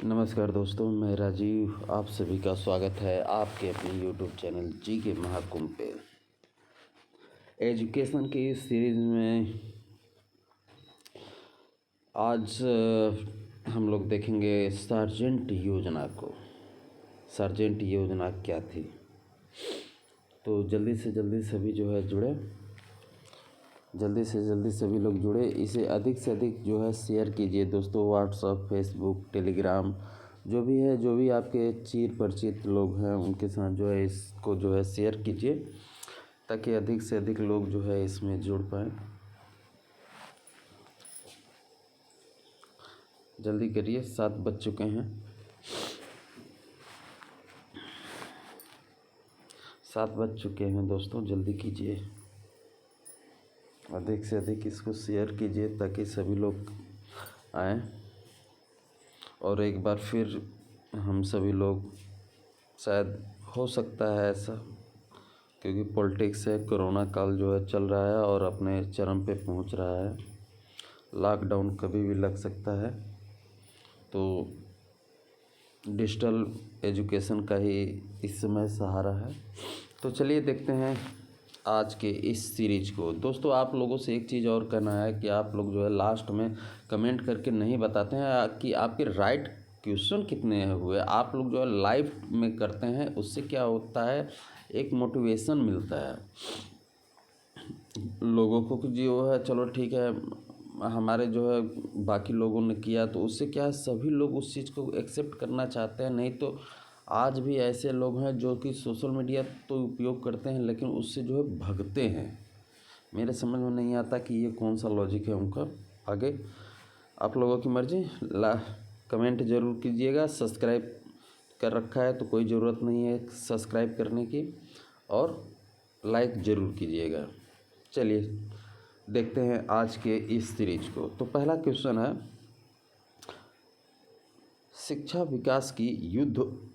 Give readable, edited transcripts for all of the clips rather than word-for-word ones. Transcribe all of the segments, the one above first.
नमस्कार दोस्तों, मैं राजीव। आप सभी का स्वागत है आपके अपने यूट्यूब चैनल जी के महाकुंभ पे। एजुकेशन की इस सीरीज़ में आज हम लोग देखेंगे सार्जेंट योजना को। सार्जेंट योजना क्या थी, तो जल्दी से जल्दी सभी जो है जुड़े, जल्दी से जल्दी सभी लोग जुड़े। इसे अधिक से अधिक जो है शेयर कीजिए दोस्तों। व्हाट्सअप, फेसबुक, टेलीग्राम, जो भी है, जो भी आपके चीर परिचित लोग हैं उनके साथ जो है इसको जो है शेयर कीजिए, ताकि अधिक से अधिक लोग जो है इसमें जुड़ पाएँ। जल्दी करिए, 7 बज चुके हैं। 7 बज चुके हैं दोस्तों, जल्दी कीजिए, अधिक से अधिक इसको शेयर कीजिए ताकि सभी लोग आएँ और एक बार फिर हम सभी लोग, शायद हो सकता है ऐसा, क्योंकि पॉलिटिक्स है, कोरोना काल जो है चल रहा है और अपने चरम पे पहुंच रहा है। लॉकडाउन कभी भी लग सकता है, तो डिजिटल एजुकेशन का ही इस समय सहारा है। तो चलिए देखते हैं आज के इस सीरीज को। दोस्तों, आप लोगों से एक चीज़ और कहना है कि आप लोग जो है लास्ट में कमेंट करके नहीं बताते हैं कि आपके राइट क्वेश्चन कितने हुए। आप लोग जो है लाइव में करते हैं, उससे क्या होता है, एक मोटिवेशन मिलता है लोगों को कि जो है चलो ठीक है, हमारे जो है बाकी लोगों ने किया, तो उससे क्या है, सभी लोग उस चीज़ को एक्सेप्ट करना चाहते हैं। नहीं तो आज भी ऐसे लोग हैं जो कि सोशल मीडिया तो उपयोग करते हैं लेकिन उससे जो है भगते हैं। मेरे समझ में नहीं आता कि ये कौन सा लॉजिक है उनका। आगे आप लोगों की मर्जी। कमेंट ज़रूर कीजिएगा। सब्सक्राइब कर रखा है तो कोई ज़रूरत नहीं है सब्सक्राइब करने की, और लाइक ज़रूर कीजिएगा। चलिए देखते हैं आज के इस सीरीज को। तो पहला क्वेश्चन है, शिक्षा विकास की युद्धोत्तर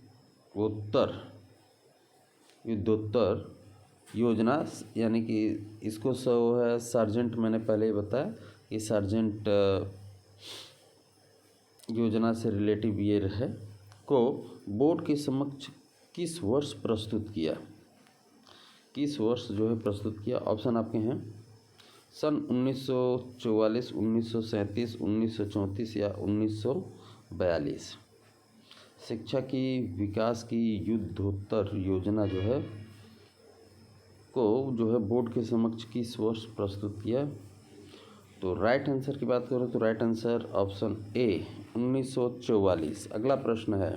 योजना, यानी कि इसको है सार्जेंट, मैंने पहले ही बताया कि सार्जेंट योजना से रिलेटिव ये है, को बोर्ड के समक्ष किस वर्ष प्रस्तुत किया। किस वर्ष जो है प्रस्तुत किया। ऑप्शन आपके हैं सन 1944, 1937, 1934 या 1942। शिक्षा की विकास की युद्धोत्तर योजना जो है को जो है बोर्ड के समक्ष किस वर्ष प्रस्तुत किया। तो राइट आंसर की बात करें तो राइट आंसर ऑप्शन ए 1944। अगला प्रश्न है,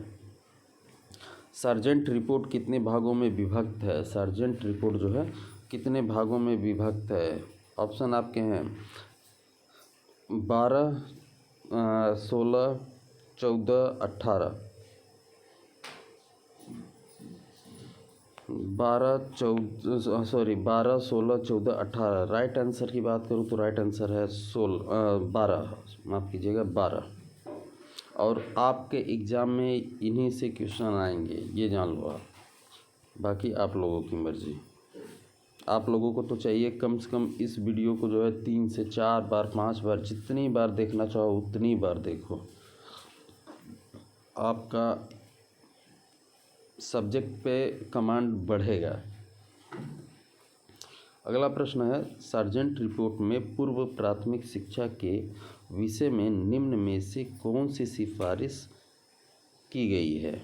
सार्जेंट रिपोर्ट कितने भागों में विभक्त है। सार्जेंट रिपोर्ट जो है कितने भागों में विभक्त है। ऑप्शन आपके हैं 12, 16, 14, 18। 12, 16, 14, 18। राइट आंसर की बात करूँ तो राइट आंसर है 12, माफ़ कीजिएगा 12। और आपके एग्ज़ाम में इन्हीं से क्वेश्चन आएंगे, ये जान लो आप। बाकी आप लोगों की मर्ज़ी। आप लोगों को तो चाहिए कम से कम इस वीडियो को जो है 3 से 4 बार, 5 बार, जितनी बार देखना चाहो उतनी बार देखो। आपका सब्जेक्ट पे कमांड बढ़ेगा। अगला प्रश्न है, सार्जेंट रिपोर्ट में पूर्व प्राथमिक शिक्षा के विषय में निम्न में से कौन सी सिफारिश की गई है।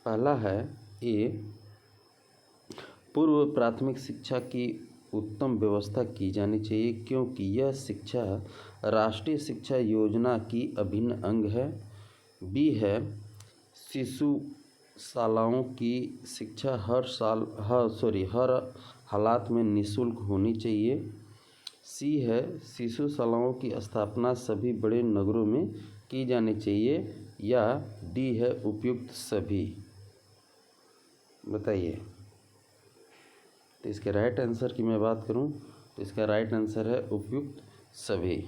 पहला है ए, पूर्व प्राथमिक शिक्षा की उत्तम व्यवस्था की जानी चाहिए क्योंकि यह शिक्षा राष्ट्रीय शिक्षा योजना की अभिन्न अंग है। बी है, शिशु शालाओं की शिक्षा हर हालात में निःशुल्क होनी चाहिए। सी है, शिशु शालाओं की स्थापना सभी बड़े नगरों में की जानी चाहिए। या डी है, उपयुक्त सभी। बताइए। तो इसके राइट आंसर की मैं बात करूं तो इसका राइट आंसर है उपयुक्त सभी।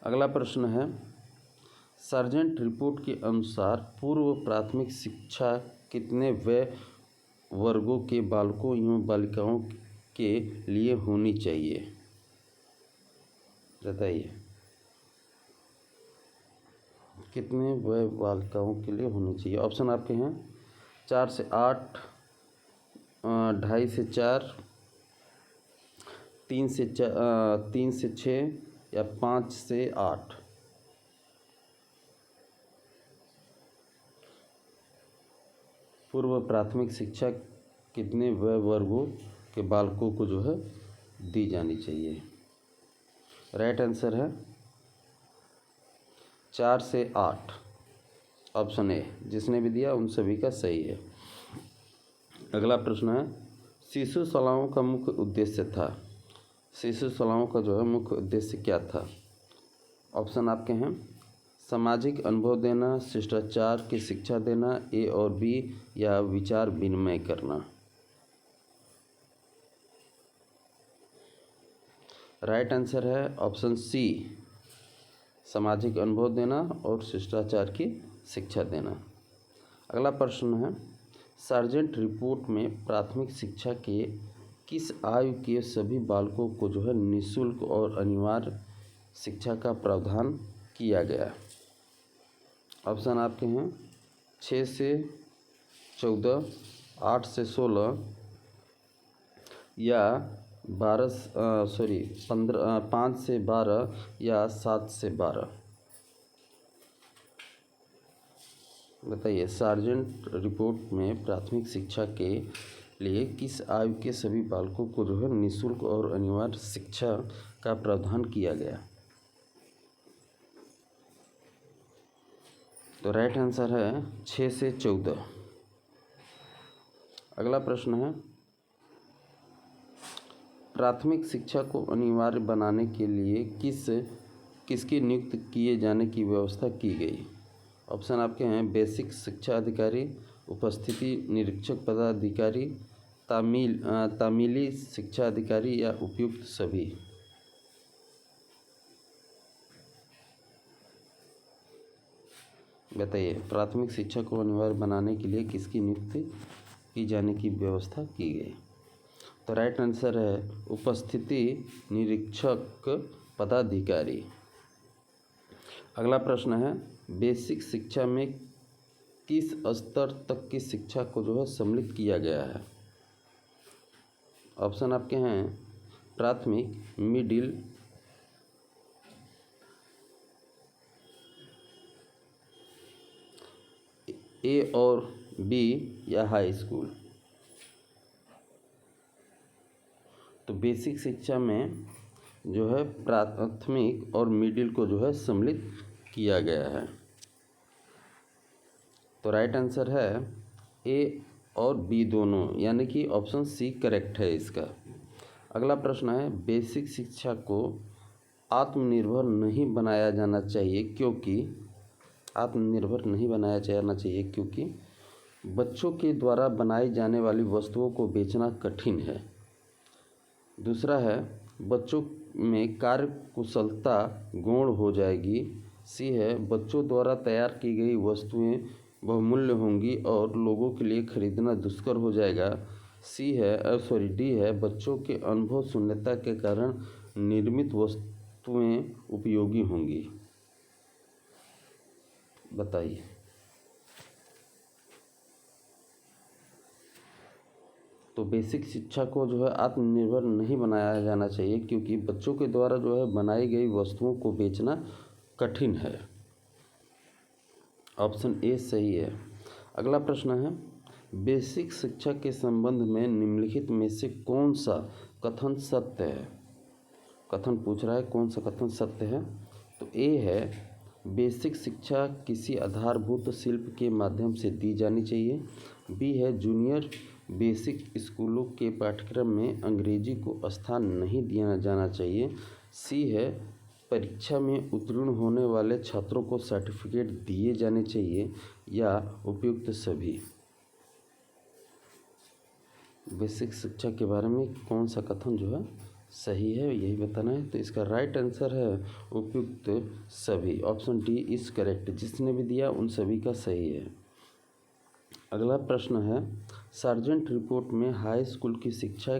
अगला प्रश्न है, सार्जेंट रिपोर्ट के अनुसार पूर्व प्राथमिक शिक्षा कितने वर्गों के बालकों एवं बालिकाओं के लिए होनी चाहिए। बताइए। कितने वय बालिकाओं के लिए होनी चाहिए? ऑप्शन आपके हैं 4 से 8, 2.5 से 4, 3 से 6 या 5 से 8। पूर्व प्राथमिक शिक्षा कितने वय वर्गों के बालकों को जो है दी जानी चाहिए? राइट आंसर है 4 से 8, ऑप्शन ए। जिसने भी दिया उन सभी का सही है। अगला प्रश्न है, शिशु शालाओं का मुख्य उद्देश्य था। शिशु शालाओं का जो है मुख्य उद्देश्य क्या था? ऑप्शन आपके हैं सामाजिक अनुभव देना, शिष्टाचार की शिक्षा देना, ए और बी, या विचार विनिमय करना। राइट आंसर है ऑप्शन सी, सामाजिक अनुभव देना और शिष्टाचार की शिक्षा देना। अगला प्रश्न है, सार्जेंट रिपोर्ट में प्राथमिक शिक्षा के किस आयु के सभी बालकों को जो है निःशुल्क और अनिवार्य शिक्षा का प्रावधान किया गया? ऑप्शन आपके हैं 6 से 14, 8 से 16 या 5 से 12 या 7 से 12। बताइए, सार्जेंट रिपोर्ट में प्राथमिक शिक्षा के लिए किस आयु के सभी बालकों को जो है निःशुल्क और अनिवार्य शिक्षा का प्रावधान किया गया? तो राइट आंसर है 6 से 14। अगला प्रश्न है, प्राथमिक शिक्षा को अनिवार्य बनाने के लिए किसकी नियुक्त किए जाने की व्यवस्था की गई? ऑप्शन आपके हैं बेसिक शिक्षा अधिकारी, उपस्थिति निरीक्षक पदाधिकारी, तामीली शिक्षा अधिकारी, या उपयुक्त सभी। बताइए, प्राथमिक शिक्षा को अनिवार्य बनाने के लिए किसकी नियुक्ति की जाने की व्यवस्था की गई? तो राइट आंसर है उपस्थिति निरीक्षक पदाधिकारी। अगला प्रश्न है, बेसिक शिक्षा में किस स्तर तक की शिक्षा को जो है सम्मिलित किया गया है? ऑप्शन आपके हैं प्राथमिक, मिडिल, ए और बी, या हाई स्कूल। तो बेसिक शिक्षा में जो है प्राथमिक और मिडिल को जो है सम्मिलित किया गया है। तो राइट आंसर है ए और बी दोनों, यानी कि ऑप्शन सी करेक्ट है इसका। अगला प्रश्न है, बेसिक शिक्षा को आत्मनिर्भर नहीं बनाया जाना चाहिए क्योंकि बच्चों के द्वारा बनाई जाने वाली वस्तुओं को बेचना कठिन है। दूसरा है, बच्चों में कार्य कुशलता गौण हो जाएगी। सी है, बच्चों द्वारा तैयार की गई वस्तुएं बहुमूल्य होंगी और लोगों के लिए खरीदना दुष्कर हो जाएगा। डी है, बच्चों के अनुभव शून्यता के कारण निर्मित वस्तुएं उपयोगी होंगी। बताइए। तो बेसिक शिक्षा को जो है आत्मनिर्भर नहीं बनाया जाना चाहिए क्योंकि बच्चों के द्वारा जो है बनाई गई वस्तुओं को बेचना कठिन है। ऑप्शन ए सही है। अगला प्रश्न है, बेसिक शिक्षा के संबंध में निम्नलिखित में से कौन सा कथन सत्य है? कथन पूछ रहा है कौन सा कथन सत्य है। तो ए है, बेसिक शिक्षा किसी आधारभूत शिल्प के माध्यम से दी जानी चाहिए। बी है, जूनियर बेसिक स्कूलों के पाठ्यक्रम में अंग्रेजी को स्थान नहीं दिया जाना चाहिए। सी है, परीक्षा में उत्तीर्ण होने वाले छात्रों को सर्टिफिकेट दिए जाने चाहिए, या उपयुक्त सभी। बेसिक शिक्षा के बारे में कौन सा कथन जो है सही है, यही बताना है। तो इसका राइट आंसर है उपयुक्त सभी। Option D is correct. जिसने भी दिया उन सभी का सही है। अगला प्रश्न है, सार्जेंट रिपोर्ट में हाई स्कूल की शिक्षा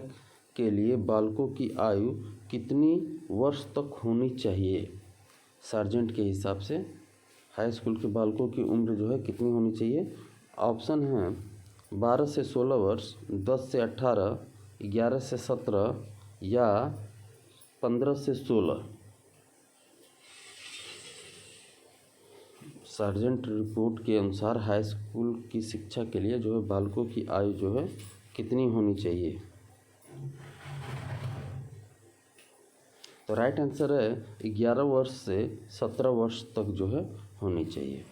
के लिए बालकों की आयु कितनी वर्ष तक होनी चाहिए? सार्जेंट के हिसाब से हाई स्कूल के बालकों की उम्र जो है कितनी होनी चाहिए? ऑप्शन है 12 से 16 वर्ष, 10 से 18, 11 से 17 या 15 से 16। सार्जेंट रिपोर्ट के अनुसार हाई स्कूल की शिक्षा के लिए जो है बालकों की आयु जो है कितनी होनी चाहिए? तो राइट आंसर है 11 वर्ष से 17 वर्ष तक जो है होनी चाहिए।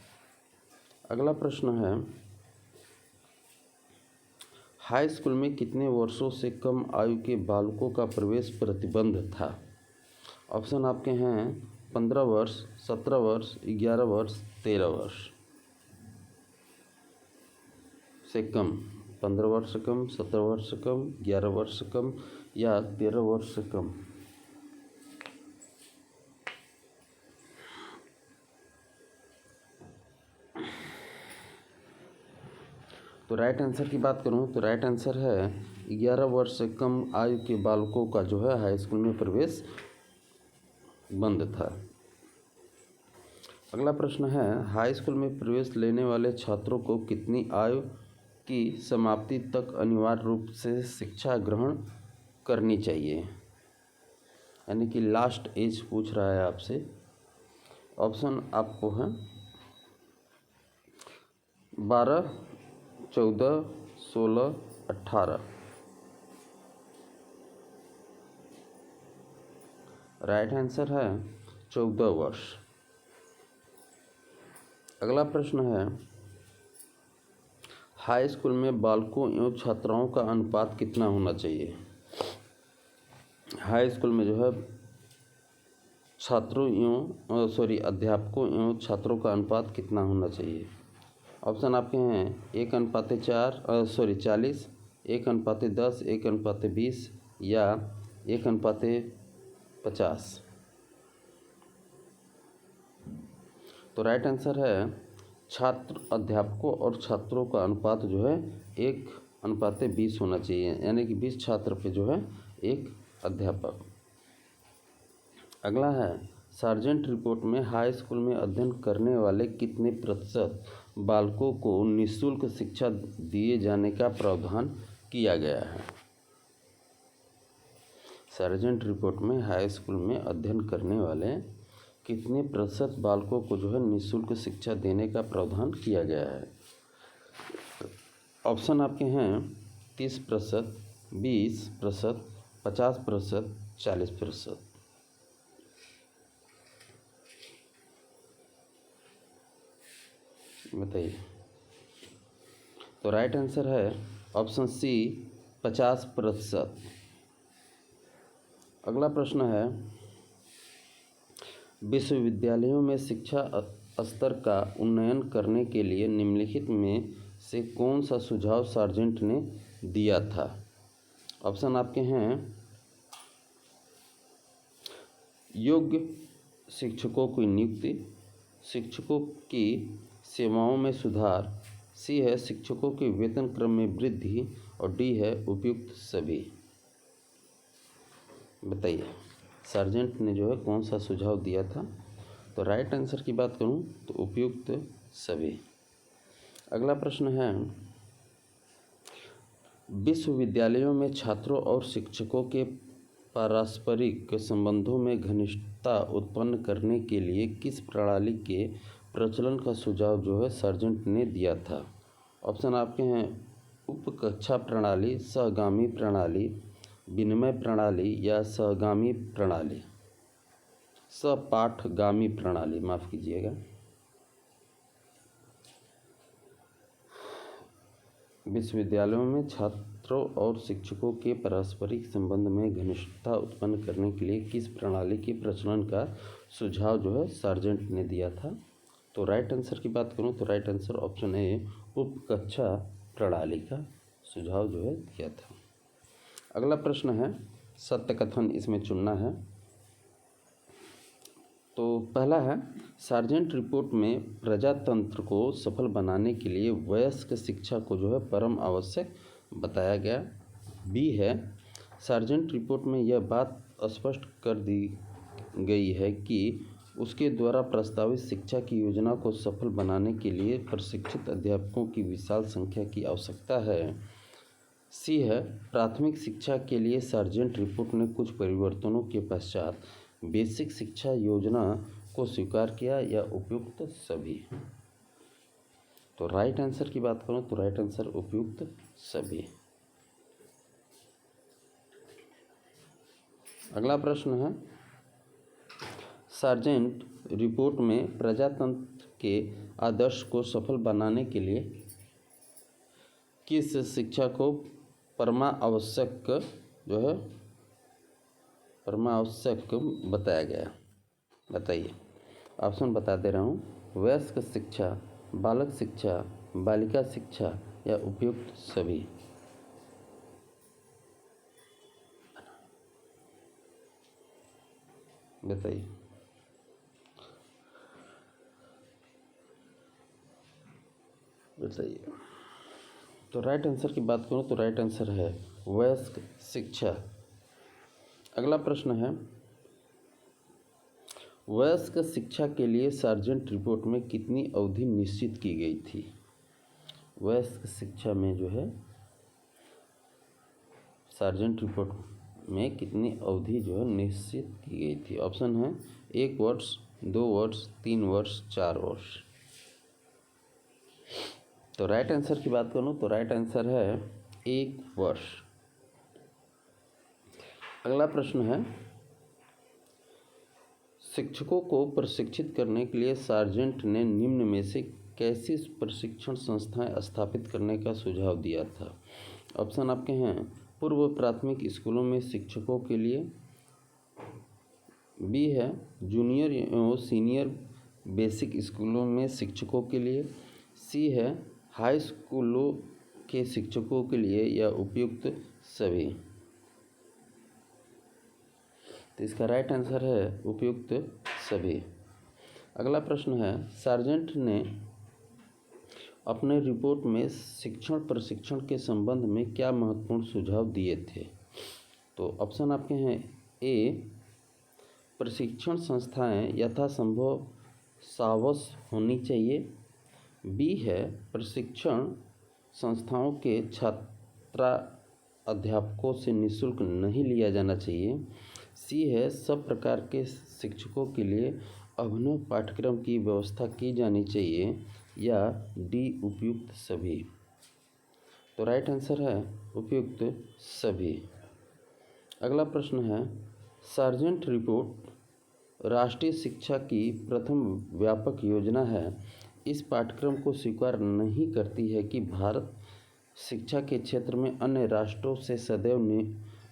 अगला प्रश्न है हाई स्कूल में कितने वर्षों से कम आयु के बालकों का प्रवेश प्रतिबंध था? ऑप्शन आपके हैं 15 वर्ष, 17 वर्ष, 11 वर्ष, 13 वर्ष से कम। 15 वर्ष से कम, 17 वर्ष से कम, 11 वर्ष से कम या 13 वर्ष से कम। तो राइट आंसर की बात करूं तो राइट आंसर है 11 वर्ष से कम आयु के बालकों का जो है हाई स्कूल में प्रवेश बंद था। अगला प्रश्न है हाई स्कूल में प्रवेश लेने वाले छात्रों को कितनी आयु की समाप्ति तक अनिवार्य रूप से शिक्षा ग्रहण करनी चाहिए? यानी कि लास्ट एज पूछ रहा है आपसे। ऑप्शन आपको है 12, 14, 16, 18। राइट आंसर है 14 वर्ष। अगला प्रश्न है हाई स्कूल में बालकों एवं छात्राओं का अनुपात कितना होना चाहिए? हाई स्कूल में जो है अध्यापकों एवं छात्रों का अनुपात कितना होना चाहिए? ऑप्शन आपके हैं 1:40, 1:10, 1:20 या 1:50। तो राइट आंसर है छात्र अध्यापकों और छात्रों का अनुपात जो है 1:20 होना चाहिए, यानी कि 20 छात्र पे जो है 1 अध्यापक। अगला है सार्जेंट रिपोर्ट में हाई स्कूल में अध्ययन करने वाले कितने प्रतिशत बालकों को निःशुल्क शिक्षा दिए जाने का प्रावधान किया गया है? सार्जेंट रिपोर्ट में हाई स्कूल में अध्ययन करने वाले कितने प्रतिशत बालकों को जो है निःशुल्क शिक्षा देने का प्रावधान किया गया है? ऑप्शन आपके हैं 30%, 20%, 50%, 40%। बताइए। तो राइट आंसर है ऑप्शन सी 50%। अगला प्रश्न है विश्वविद्यालयों में शिक्षा स्तर का उन्नयन करने के लिए निम्नलिखित में से कौन सा सुझाव सार्जेंट ने दिया था? ऑप्शन आपके हैं योग्य शिक्षकों की नियुक्ति, शिक्षकों की सेवाओं में सुधार, सी है शिक्षकों के वेतन क्रम में वृद्धि और डी है उपयुक्त सभी। बताइए सार्जेंट ने जो है कौन सा सुझाव दिया था? तो राइट आंसर की बात करूं तो उपयुक्त सभी। अगला प्रश्न है विश्वविद्यालयों में छात्रों और शिक्षकों के पारस्परिक संबंधों में घनिष्ठता उत्पन्न करने के लिए किस प्रणाली के प्रचलन का सुझाव जो है सार्जेंट ने दिया था? ऑप्शन आपके हैं उपकक्षा प्रणाली, सहगामी प्रणाली, विनिमय प्रणाली या सहगामी प्रणाली, सपाठगामी प्रणाली, माफ़ कीजिएगा। विश्वविद्यालयों में छात्रों और शिक्षकों के पारस्परिक संबंध में घनिष्ठता उत्पन्न करने के लिए किस प्रणाली के प्रचलन का सुझाव जो है सार्जेंट ने दिया था? तो राइट आंसर की बात करूं तो राइट आंसर ऑप्शन ए उपकक्षा प्रणाली का सुझाव जो है दिया था। अगला प्रश्न है सत्य कथन इसमें चुनना है। तो पहला है सार्जेंट रिपोर्ट में प्रजातंत्र को सफल बनाने के लिए वयस्क शिक्षा को जो है परम आवश्यक बताया गया। बी है सार्जेंट रिपोर्ट में यह बात स्पष्ट कर दी गई है कि उसके द्वारा प्रस्तावित शिक्षा की योजना को सफल बनाने के लिए प्रशिक्षित अध्यापकों की विशाल संख्या की आवश्यकता है। सी है, प्राथमिक शिक्षा के लिए सार्जेंट रिपोर्ट ने कुछ परिवर्तनों के पश्चात बेसिक शिक्षा योजना को स्वीकार किया या उपयुक्त सभी। तो राइट आंसर की बात करूं तो राइट आंसर उपयुक्त सभी। अगला प्रश्न है, सार्जेंट रिपोर्ट में प्रजातंत्र के आदर्श को सफल बनाने के लिए किस शिक्षा को परमावश्यक बताया गया? बताइए। ऑप्शन बता दे रहा हूँ, वयस्क शिक्षा, बालक शिक्षा, बालिका शिक्षा या उपयुक्त सभी। बताइए। तो राइट आंसर की बात करूं तो राइट आंसर है वयस्क शिक्षा। अगला प्रश्न है, वयस्क शिक्षा के लिए सार्जेंट रिपोर्ट में कितनी अवधि निश्चित की गई थी? वयस्क शिक्षा में सार्जेंट रिपोर्ट में कितनी अवधि निश्चित की गई थी? ऑप्शन है 1 वर्ष, 2 वर्ष, 3 वर्ष, 4 वर्ष। तो राइट आंसर की बात करूं तो राइट आंसर है 1 वर्ष। अगला प्रश्न है, शिक्षकों को प्रशिक्षित करने के लिए सार्जेंट ने निम्न में से कैसी प्रशिक्षण संस्थाएं स्थापित करने का सुझाव दिया था? ऑप्शन आपके हैं, पूर्व प्राथमिक स्कूलों में शिक्षकों के लिए, बी है जूनियर एवं सीनियर बेसिक स्कूलों में शिक्षकों के लिए, सी है हाई स्कूलों के शिक्षकों के लिए या उपयुक्त सभी। तो इसका राइट आंसर है उपयुक्त सभी। अगला प्रश्न है, सार्जेंट ने अपने रिपोर्ट में शिक्षण प्रशिक्षण के संबंध में क्या महत्वपूर्ण सुझाव दिए थे? तो ऑप्शन आपके हैं, ए प्रशिक्षण संस्थाएं यथासंभव सावस होनी चाहिए, बी है प्रशिक्षण संस्थाओं के छात्रा अध्यापकों से निःशुल्क नहीं लिया जाना चाहिए, सी है सब प्रकार के शिक्षकों के लिए अभिनव पाठ्यक्रम की व्यवस्था की जानी चाहिए, या डी उपयुक्त सभी। तो राइट आंसर है उपयुक्त सभी। अगला प्रश्न है, सार्जेंट रिपोर्ट राष्ट्रीय शिक्षा की प्रथम व्यापक योजना है। इस पाठ्यक्रम को स्वीकार नहीं करती है कि भारत शिक्षा के क्षेत्र में अन्य राष्ट्रों से सदैव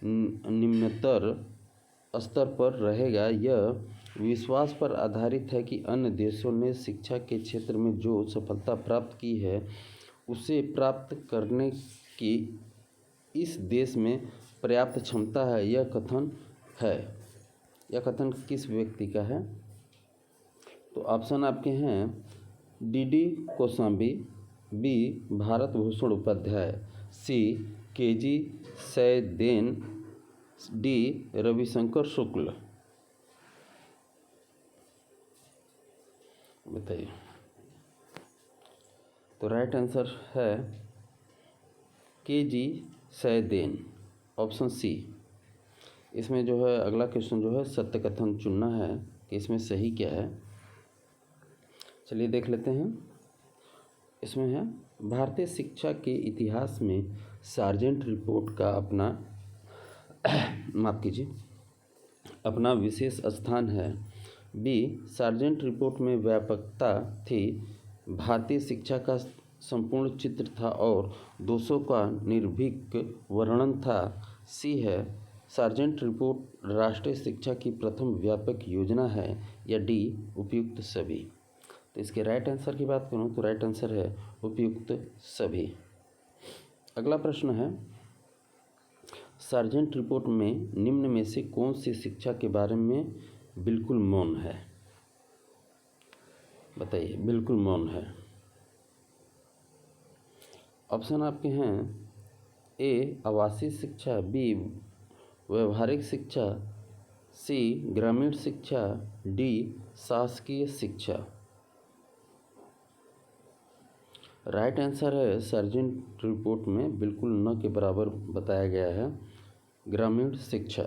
निम्नतर स्तर पर रहेगा। यह विश्वास पर आधारित है कि अन्य देशों ने शिक्षा के क्षेत्र में जो सफलता प्राप्त की है उसे प्राप्त करने की इस देश में पर्याप्त क्षमता है। यह कथन किस व्यक्ति का है? तो ऑप्शन आपके हैं, डी कोशाम्बी, बी भारत भूषण उपाध्याय, सी केजी सैदेन, डी रविशंकर शुक्ल। बताइए। तो राइट आंसर है केजी सैदेन, ऑप्शन सी। इसमें अगला क्वेश्चन सत्य कथन चुनना है कि इसमें सही क्या है। चलिए देख लेते हैं। इसमें है, भारतीय शिक्षा के इतिहास में सार्जेंट रिपोर्ट का अपना विशेष स्थान है। बी सार्जेंट रिपोर्ट में व्यापकता थी, भारतीय शिक्षा का संपूर्ण चित्र था और दोषों का निर्भीक वर्णन था। सी है सार्जेंट रिपोर्ट राष्ट्रीय शिक्षा की प्रथम व्यापक योजना है, या डी उपयुक्त सभी। तो इसके राइट आंसर की बात करूं तो राइट आंसर है उपयुक्त सभी। अगला प्रश्न है, सार्जेंट रिपोर्ट में निम्न में से कौन सी शिक्षा के बारे में बिल्कुल मौन है? बताइए, बिल्कुल मौन है। ऑप्शन आपके हैं, ए आवासीय शिक्षा, बी व्यवहारिक शिक्षा, सी ग्रामीण शिक्षा, डी शासकीय शिक्षा। राइट आंसर है सार्जेंट रिपोर्ट में बिल्कुल न के बराबर बताया गया है। ग्रामीण शिक्षा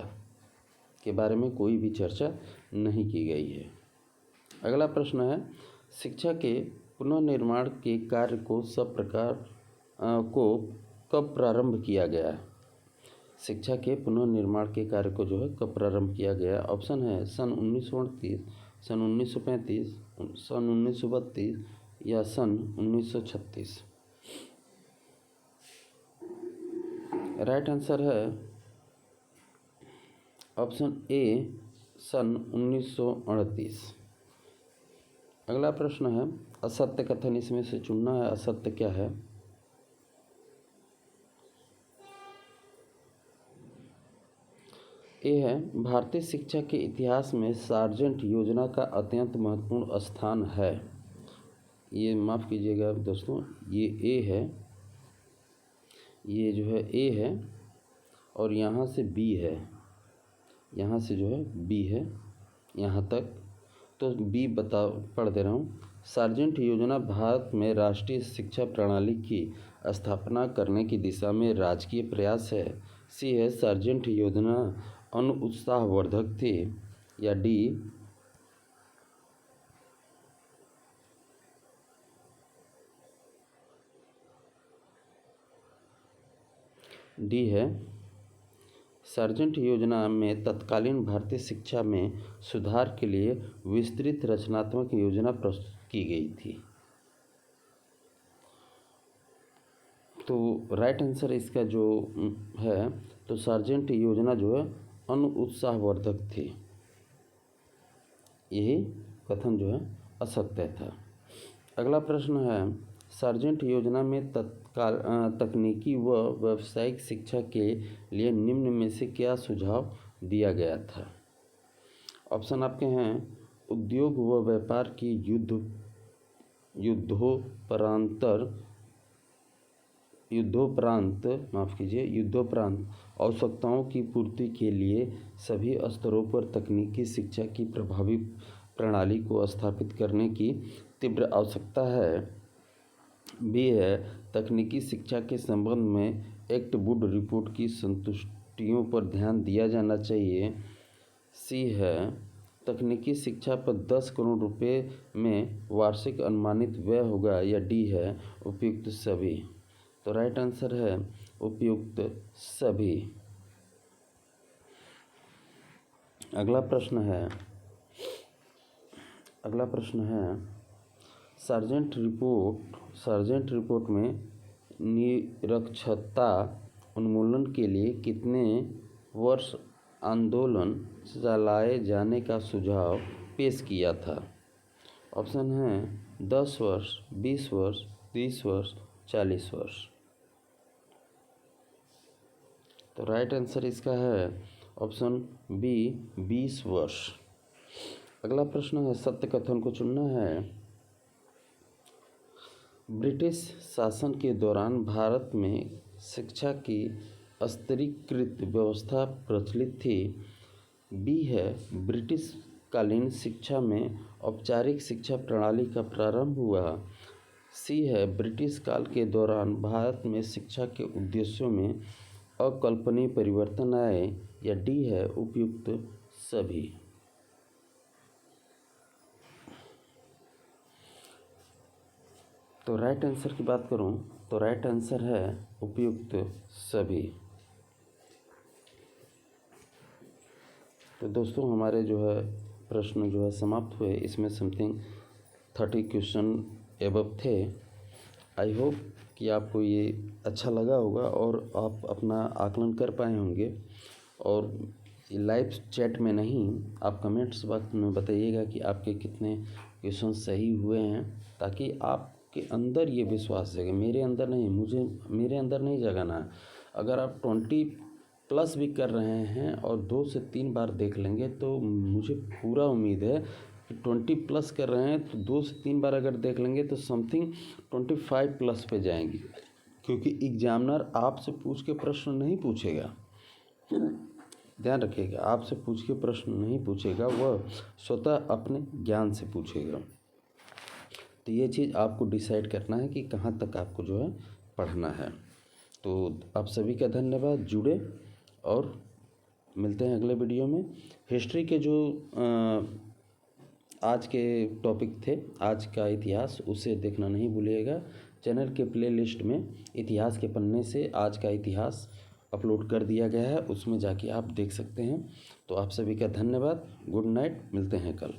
के बारे में कोई भी चर्चा नहीं की गई है। अगला प्रश्न है, शिक्षा के पुनर्निर्माण के कार्य को कब प्रारंभ किया गया? शिक्षा के पुनर्निर्माण के कार्य को जो है कब प्रारंभ किया गया? ऑप्शन है सन 1938, सन 1935, सन 1932 या सन 1936। राइट आंसर है ऑप्शन ए सन 1938। अगला प्रश्न है, असत्य कथन इसमें से चुनना है। असत्य क्या है? ए है, भारतीय शिक्षा के इतिहास में सार्जेंट योजना का अत्यंत महत्वपूर्ण स्थान है। ये माफ़ कीजिएगा दोस्तों, ये ए है, ये जो है ए है और यहाँ से बी है, यहाँ से जो है बी है यहाँ तक, तो बी पढ़ दे रहा हूँ। सार्जेंट योजना भारत में राष्ट्रीय शिक्षा प्रणाली की स्थापना करने की दिशा में राजकीय प्रयास है। सी है, सार्जेंट योजना अनुत्साहवर्धक थी। या डी है, सार्जेंट योजना में तत्कालीन भारतीय शिक्षा में सुधार के लिए विस्तृत रचनात्मक योजना प्रस्तुत की गई थी। तो राइट आंसर इसका जो है, तो सार्जेंट योजना जो है अनुत्साहवर्धक थी। यही कथन जो है असत्य था। अगला प्रश्न है, सार्जेंट योजना में तकनीकी व व्यावसायिक शिक्षा के लिए निम्न में से क्या सुझाव दिया गया था? ऑप्शन आपके हैं, उद्योग व व्यापार की युद्धोपरांत आवश्यकताओं की पूर्ति के लिए सभी स्तरों पर तकनीकी शिक्षा की प्रभावी प्रणाली को स्थापित करने की तीव्र आवश्यकता है। बी है, तकनीकी शिक्षा के संबंध में एक्ट वुड रिपोर्ट की संतुष्टियों पर ध्यान दिया जाना चाहिए। सी है, तकनीकी शिक्षा पर 10 करोड़ रुपए में वार्षिक अनुमानित व्यय होगा। या डी है, उपयुक्त सभी। तो राइट आंसर है उपयुक्त सभी। अगला प्रश्न है, सार्जेंट रिपोर्ट में निरक्षरता उन्मूलन के लिए कितने वर्ष आंदोलन चलाए जाने का सुझाव पेश किया था? ऑप्शन है 10 वर्ष, 20 वर्ष, 30 वर्ष, 40 वर्ष। तो राइट आंसर इसका है ऑप्शन बी 20 वर्ष। अगला प्रश्न है, सत्य कथन को चुनना है। ब्रिटिश शासन के दौरान भारत में शिक्षा की स्तरीकृत व्यवस्था प्रचलित थी। बी है, ब्रिटिश कालीन शिक्षा में औपचारिक शिक्षा प्रणाली का प्रारंभ हुआ। सी है, ब्रिटिश काल के दौरान भारत में शिक्षा के उद्देश्यों में अकल्पनीय परिवर्तन आए। या डी है, उपयुक्त सभी। तो राइट आंसर की बात करूं तो राइट आंसर है उपयुक्त सभी। तो दोस्तों, हमारे जो है प्रश्न जो है समाप्त हुए। इसमें समथिंग 30 क्वेश्चन एबव थे। आई होप कि आपको ये अच्छा लगा होगा और आप अपना आकलन कर पाए होंगे। और लाइव चैट में नहीं, आप कमेंट्स बॉक्स में बताइएगा कि आपके कितने क्वेश्चन सही हुए हैं, ताकि आपके अंदर ये विश्वास जगे। मेरे अंदर नहीं जगाना है। अगर आप 20+ भी कर रहे हैं और 2 से 3 बार देख लेंगे, तो मुझे पूरा उम्मीद है कि 20+ कर रहे हैं तो 2 से 3 बार अगर देख लेंगे तो समथिंग 25+ पे जाएंगे। क्योंकि एग्जामिनर आपसे पूछ के प्रश्न नहीं पूछेगा, ध्यान रखिएगा, आपसे पूछ के प्रश्न नहीं पूछेगा, वह स्वतः अपने ज्ञान से पूछेगा। तो ये चीज़ आपको डिसाइड करना है कि कहाँ तक आपको जो है पढ़ना है। तो आप सभी का धन्यवाद, जुड़े और मिलते हैं अगले वीडियो में। हिस्ट्री के जो आज के टॉपिक थे, आज का इतिहास, उसे देखना नहीं भूलिएगा। चैनल के प्लेलिस्ट में इतिहास के पन्ने से आज का इतिहास अपलोड कर दिया गया है, उसमें जाके आप देख सकते हैं। तो आप सभी का धन्यवाद, गुड नाइट, मिलते हैं कल।